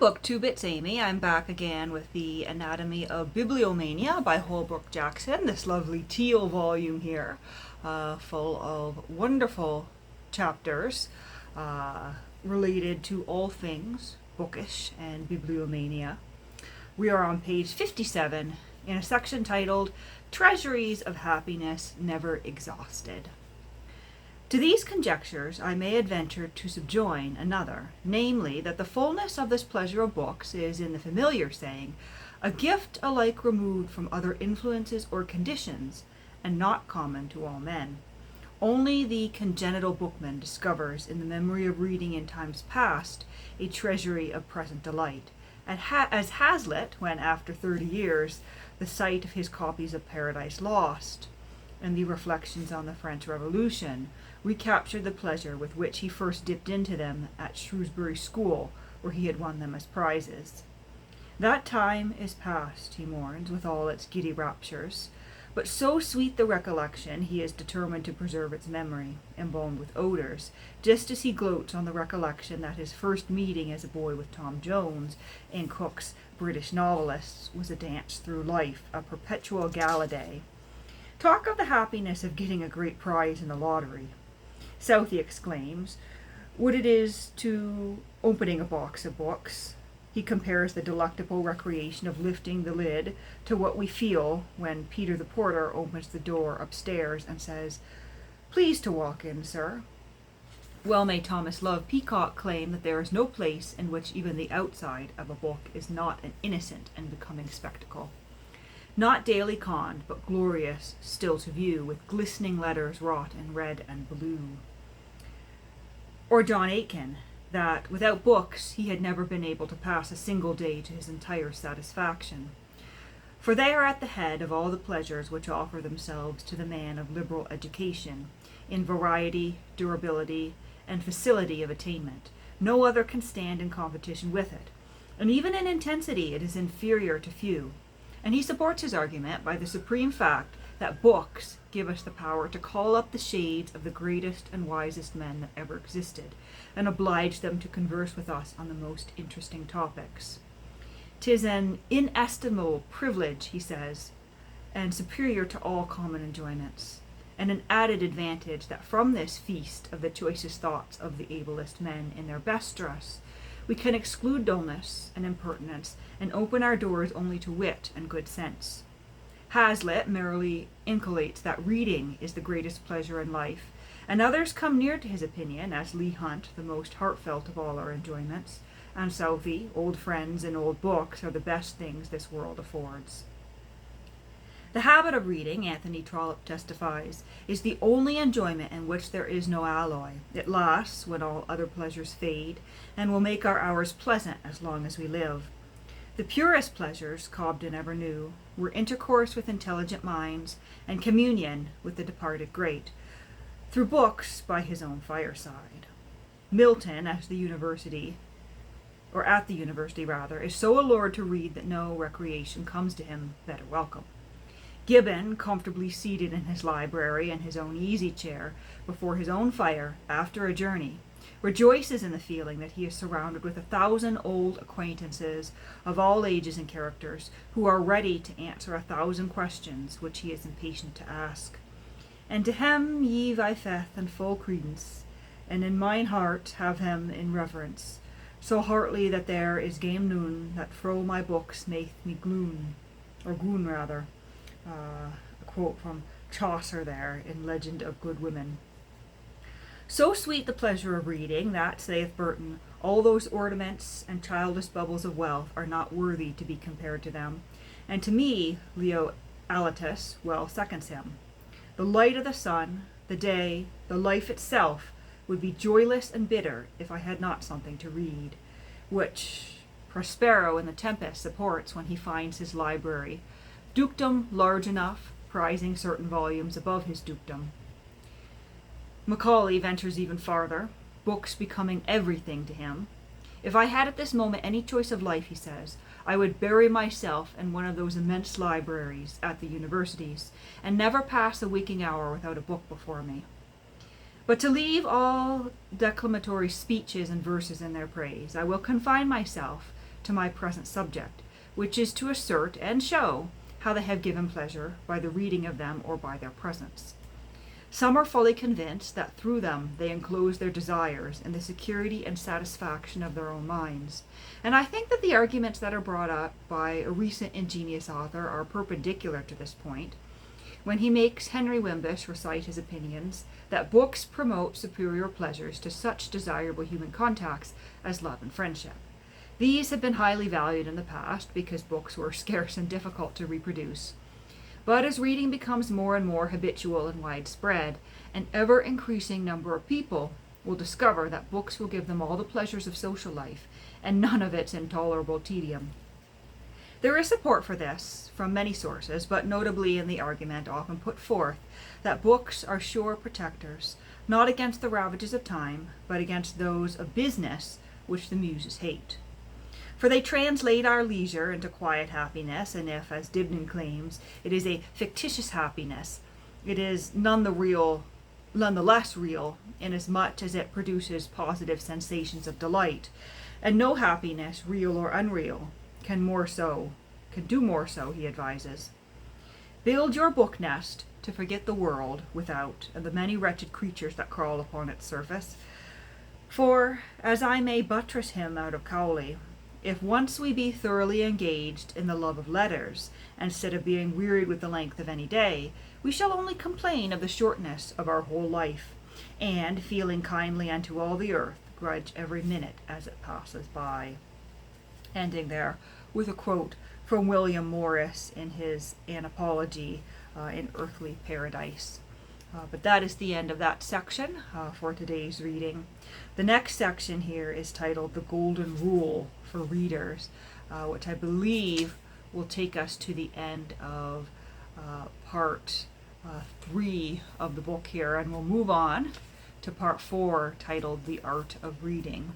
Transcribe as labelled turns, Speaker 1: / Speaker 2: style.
Speaker 1: BookTube, it's Amy. I'm back again with the Anatomy of Bibliomania by Holbrook Jackson, this lovely teal volume here, full of wonderful chapters related to all things bookish and bibliomania. We are on page 57 in a section titled Treasuries of Happiness Never Exhausted. To these conjectures I may adventure to subjoin another, namely, that the fullness of this pleasure of books is, in the familiar saying, a gift alike removed from other influences or conditions, and not common to all men. Only the congenital bookman discovers in the memory of reading in times past a treasury of present delight, as Hazlitt, when after 30 years the sight of his copies of Paradise Lost and the Reflections on the French Revolution recaptured the pleasure with which he first dipped into them at Shrewsbury School, where he had won them as prizes. That time is past, he mourns, with all its giddy raptures, but so sweet the recollection, he is determined to preserve its memory, embalmed with odors, just as he gloats on the recollection that his first meeting as a boy with Tom Jones in Cook's British Novelists was a dance through life, a perpetual gala day. Talk of the happiness of getting a great prize in the lottery. Southey exclaims, what it is to opening a box of books. He compares the delectable recreation of lifting the lid to what we feel when Peter the porter opens the door upstairs and says, "Please to walk in, sir." Well may Thomas Love Peacock claim that there is no place in which even the outside of a book is not an innocent and becoming spectacle. Not daily conned, but glorious still to view, with glistening letters wrought in red and blue. Or John Aitken, that without books he had never been able to pass a single day to his entire satisfaction. For they are at the head of all the pleasures which offer themselves to the man of liberal education, in variety, durability, and facility of attainment. No other can stand in competition with it, and even in intensity it is inferior to few. And he supports his argument by the supreme fact that books give us the power to call up the shades of the greatest and wisest men that ever existed, and oblige them to converse with us on the most interesting topics. 'Tis an inestimable privilege, he says, and superior to all common enjoyments, and an added advantage that from this feast of the choicest thoughts of the ablest men in their best dress, we can exclude dullness and impertinence, and open our doors only to wit and good sense. Hazlitt merely inculcates that reading is the greatest pleasure in life, and others come near to his opinion, as Leigh Hunt, the most heartfelt of all our enjoyments, and Southey, old friends and old books are the best things this world affords. The habit of reading, Anthony Trollope testifies, is the only enjoyment in which there is no alloy. It lasts when all other pleasures fade, and will make our hours pleasant as long as we live. The purest pleasures, Cobden ever knew, were intercourse with intelligent minds, and communion with the departed great, through books by his own fireside. Milton, at the university, is so allured to read that no recreation comes to him better welcome. Gibbon, comfortably seated in his library in his own easy chair, before his own fire, after a journey, rejoices in the feeling that he is surrounded with 1,000 old acquaintances of all ages and characters, who are ready to answer 1,000 questions which he is impatient to ask. And to him yive I faith and full credence, and in mine heart have him in reverence, so heartily that there is game noon that fro my books maketh me gloon, or goon rather. A quote from Chaucer there in Legend of Good Women. So sweet the pleasure of reading that, saith Burton, all those ornaments and childish bubbles of wealth are not worthy to be compared to them, and to me Leo Alatus well seconds him. The light of the sun, the day, the life itself would be joyless and bitter if I had not something to read, which Prospero in The Tempest supports when he finds his library, dukedom large enough, prizing certain volumes above his dukedom. Macaulay ventures even farther, books becoming everything to him. If I had at this moment any choice of life, he says, I would bury myself in one of those immense libraries at the universities, and never pass a waking hour without a book before me. But to leave all declamatory speeches and verses in their praise, I will confine myself to my present subject, which is to assert and show how they have given pleasure by the reading of them or by their presence. Some are fully convinced that through them they enclose their desires in the security and satisfaction of their own minds. And I think that the arguments that are brought up by a recent ingenious author are perpendicular to this point, when he makes Henry Wimbush recite his opinions that books promote superior pleasures to such desirable human contacts as love and friendship. These have been highly valued in the past because books were scarce and difficult to reproduce. But as reading becomes more and more habitual and widespread, an ever-increasing number of people will discover that books will give them all the pleasures of social life and none of its intolerable tedium. There is support for this from many sources, but notably in the argument often put forth that books are sure protectors, not against the ravages of time, but against those of business which the muses hate. For they translate our leisure into quiet happiness, and if, as Dibdin claims, it is a fictitious happiness, it is nonetheless real, inasmuch as it produces positive sensations of delight, and no happiness, real or unreal, can do more so, he advises. Build your book nest to forget the world without, and the many wretched creatures that crawl upon its surface. For, as I may buttress him out of Cowley, if once we be thoroughly engaged in the love of letters, instead of being wearied with the length of any day, we shall only complain of the shortness of our whole life, and, feeling kindly unto all the earth, grudge every minute as it passes by. Ending there with a quote from William Morris in his Anapology in Earthly Paradise. But that is the end of that section for today's reading. The next section here is titled The Golden Rule for Readers, which I believe will take us to the end of part 3 of the book here, and we'll move on to part 4 titled The Art of Reading.